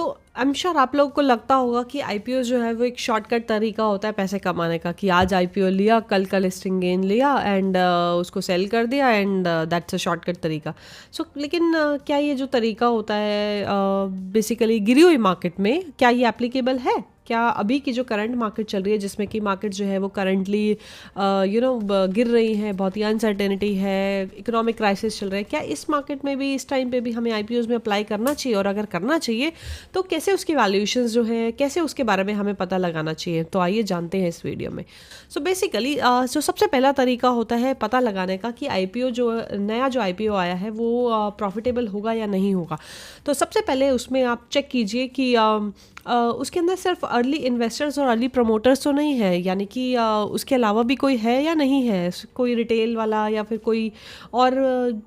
तो I am sure आप लोगों को लगता होगा कि आईपीओ जो है वो एक शॉर्टकट तरीका होता है पैसे कमाने का, कि आज आईपीओ लिया, कल का लिस्टिंग गेन लिया एंड उसको सेल कर दिया एंड दैट्स अ शॉर्टकट तरीका। लेकिन क्या ये जो तरीका होता है बेसिकली गिरी हुई मार्केट में, क्या ये एप्लीकेबल है? क्या अभी की जो करंट मार्केट चल रही है, जिसमें कि मार्केट जो है वो करंटली गिर रही है, बहुत ही अनसर्टेनिटी है, इकोनॉमिक क्राइसिस चल रहा है, क्या इस मार्केट में भी इस टाइम पे भी हमें आईपीओज में अप्लाई करना चाहिए? और अगर करना चाहिए तो कैसे उसकी वैल्यूएशंस जो है, कैसे उसके बारे में हमें पता लगाना चाहिए? तो आइए जानते हैं इस वीडियो में। बेसिकली जो सबसे पहला तरीका होता है पता लगाने का कि आईपीओ जो नया जो आईपीओ आया है वो प्रॉफिटेबल होगा या नहीं होगा। तो सबसे पहले उसमें आप चेक कीजिए कि उसके अंदर सिर्फ अर्ली इन्वेस्टर्स और अर्ली प्रमोटर्स तो नहीं है, यानी कि उसके अलावा भी कोई है या नहीं है, कोई रिटेल वाला या फिर कोई और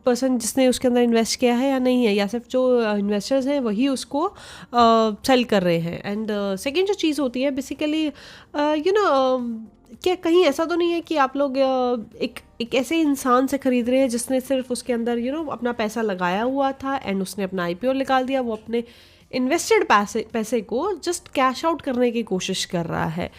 पर्सन जिसने उसके अंदर इन्वेस्ट किया है या नहीं है, या सिर्फ जो इन्वेस्टर्स हैं वही उसको सेल कर रहे हैं। एंड सेकेंड जो चीज़ होती है बेसिकली क्या कहीं ऐसा तो नहीं है कि आप लोग एक ऐसे इंसान से खरीद रहे हैं जिसने सिर्फ उसके अंदर अपना पैसा लगाया हुआ था एंड उसने अपना आईपीओ निकाल दिया, वो अपने इन्वेस्टेड पैसे को जस्ट कैश आउट करने की कोशिश कर रहा है।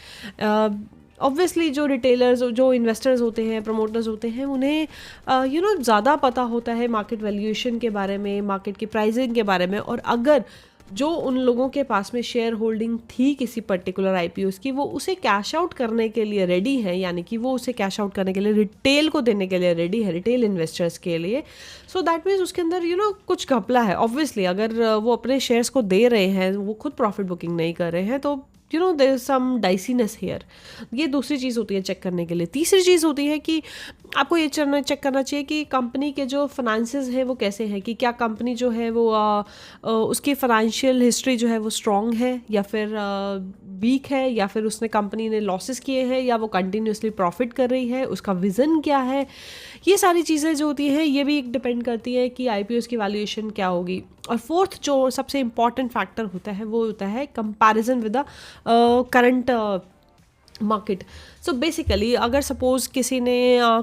ऑब्वियसली जो रिटेलर्स, जो इन्वेस्टर्स होते हैं, प्रमोटर्स होते हैं, उन्हें ज़्यादा पता होता है मार्केट वैल्यूएशन के बारे में, मार्केट की प्राइसिंग के बारे में। और अगर जो उन लोगों के पास में शेयर होल्डिंग थी किसी पर्टिकुलर आईपीओस की, वो उसे कैश आउट करने के लिए रेडी है, यानी कि वो उसे कैश आउट करने के लिए रिटेल को देने के लिए रेडी है, रिटेल इन्वेस्टर्स के लिए। सो दैट मीन्स उसके अंदर कुछ घपला है। ऑब्वियसली अगर वो अपने शेयर्स को दे रहे हैं, वो खुद प्रॉफिट बुकिंग नहीं कर रहे हैं, तो देयर इज सम डाइसीनेस हियर। ये दूसरी चीज़ होती है चेक करने के लिए। तीसरी चीज़ होती है कि आपको ये चेक करना चाहिए कि कंपनी के जो फाइनेंसेस हैं वो कैसे हैं, कि क्या कंपनी जो है वो उसकी फाइनेंशियल हिस्ट्री जो है वो स्ट्रॉन्ग है या फिर वीक है, या फिर उसने कंपनी ने लॉसेस किए हैं या वो कंटिन्यूसली प्रॉफिट कर रही है, उसका विज़न क्या है। ये सारी चीज़ें जो होती हैं ये भी डिपेंड करती है कि आईपीओस की वैल्यूएशन क्या होगी। और फोर्थ जो सबसे इम्पॉर्टेंट फैक्टर होता है वो होता है comparison with the current market. Basically अगर सपोज किसी ने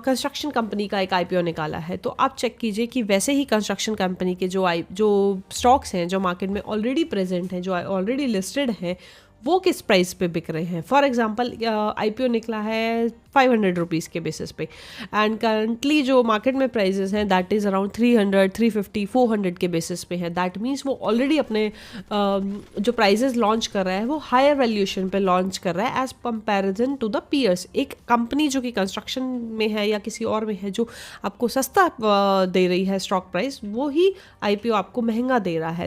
कंस्ट्रक्शन कंपनी का एक आईपीओ निकाला है, तो आप चेक कीजिए कि वैसे ही कंस्ट्रक्शन कंपनी के जो स्टॉक्स हैं जो मार्केट में ऑलरेडी प्रेजेंट हैं, जो ऑलरेडी लिस्टेड हैं, वो किस प्राइस पे बिक रहे हैं। फॉर एग्जांपल आईपीओ निकला है 500 रुपीज़ के बेसिस पे एंड करंटली जो मार्केट में प्राइजेस हैं दैट इज़ अराउंड 300, 350, 400 के बेसिस पे है। दैट मीन्स वो ऑलरेडी अपने जो प्राइजेस लॉन्च कर रहा है वो हायर वैल्यूएशन पे लॉन्च कर रहा है as comparison to the peers. एक कंपनी जो कि कंस्ट्रक्शन में है या किसी और में है, जो आपको सस्ता दे रही है स्टॉक प्राइस, वो ही आईपीओ आपको महंगा दे रहा है।